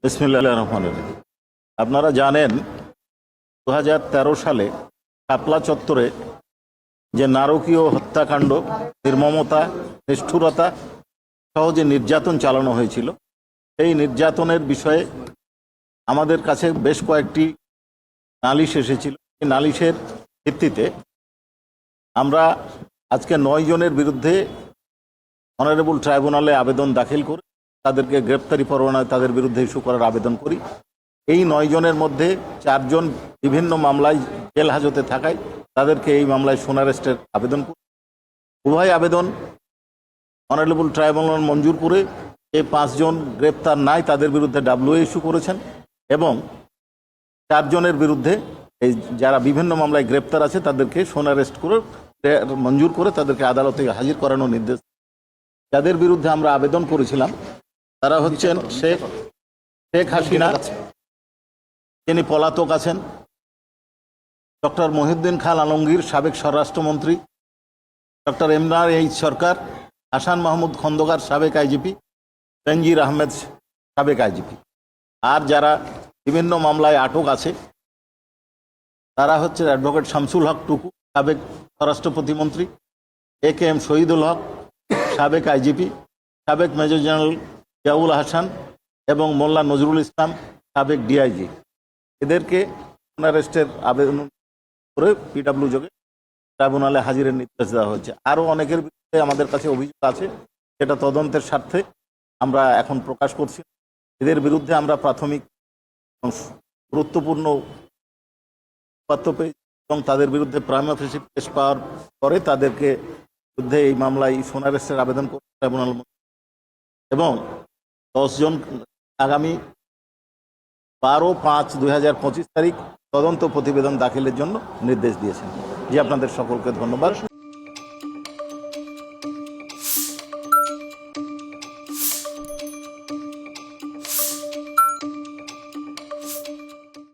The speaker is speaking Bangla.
বিসমিল্লাহির রহমানির রহিম। আপনারা জানেন 2013 সালে শাপলা চত্বরে যে নারকীয় হত্যাকাণ্ড, নির্মমতা, নিষ্ঠুরতা সহ যে নির্যাতন চালানো হয়েছিল, এই নির্যাতনের বিষয়ে আমাদের কাছে বেশ কয়েকটি নালিশ এসেছিল। এই নালিশের ভিত্তিতে আমরা আজকে 9 জনের বিরুদ্ধে অনারেবল ট্রাইব্যুনালে আবেদন দাখিল করে তাদেরকে গ্রেপ্তারি পরোয়ানায় তাদের বিরুদ্ধে ইস্যু করার আবেদন করি। এই 9 জনের মধ্যে 4 জন বিভিন্ন মামলায় জেল হাজতে থাকায় তাদেরকে এই মামলায় সোনারেস্টের আবেদন করি। উভয় আবেদন অনারেবল ট্রাইব্যুনাল মঞ্জুর করে এই 5 জন গ্রেপ্তার নাই তাদের বিরুদ্ধে ডাব্লিউএ ইস্যু করেছেন এবং 4 জনের বিরুদ্ধে এই যারা বিভিন্ন মামলায় গ্রেপ্তার আছে তাদেরকে সোনারেস্ট করে মঞ্জুর করে তাদেরকে আদালতে হাজির করানোর নির্দেশ। যাদের বিরুদ্ধে আমরা আবেদন করেছিলাম তারা হচ্ছেন শেখ হাসিনা, তিনি পলাতক আছেন; ডক্টর মহিউদ্দিন খান আলমগীর, সাবেক স্বরাষ্ট্রমন্ত্রী; ডক্টর এমদাদ সরকার; হাসান মাহমুদ খন্দকার, সাবেক আইজিপি; বেনজির আহমেদ, সাবেক আইজিপি। আর যারা বিভিন্ন মামলায় আটক আছে তারা হচ্ছে অ্যাডভোকেট শামসুল হক টুকু, সাবেক স্বরাষ্ট্র প্রতিমন্ত্রী; AKM শহীদুল হক, সাবেক আইজিপি; সাবেক মেজর জেনারেল জিয়াউল হাসান এবং মোল্লা নজরুল ইসলাম, সাবেক ডিআইজি। এদেরকে অ্যারেস্টের আবেদন করে পিডব্লিউ যোগে ট্রাইব্যুনালে হাজিরের নির্দেশ দেওয়া হয়েছে। আরও অনেকের বিরুদ্ধে আমাদের কাছে অভিযোগ আছে, সেটা তদন্তের স্বার্থে আমরা এখন প্রকাশ করছি। এদের বিরুদ্ধে আমরা প্রাথমিক গুরুত্বপূর্ণ তথ্য পেয়েছি এবং তাদের বিরুদ্ধে প্রাইমা ফেসি কেস পাওয়ার পরে তাদেরকে বিরুদ্ধে এই মামলায় সোনারেস্টের আবেদন করে ট্রাইব্যুনাল এবং 10 জন আগামী 12/5/2025 তারিখ তদন্ত প্রতিবেদন দাখিলের জন্য নির্দেশ দিয়েছেন। জি, আপনাদের সকলকে ধন্যবাদ।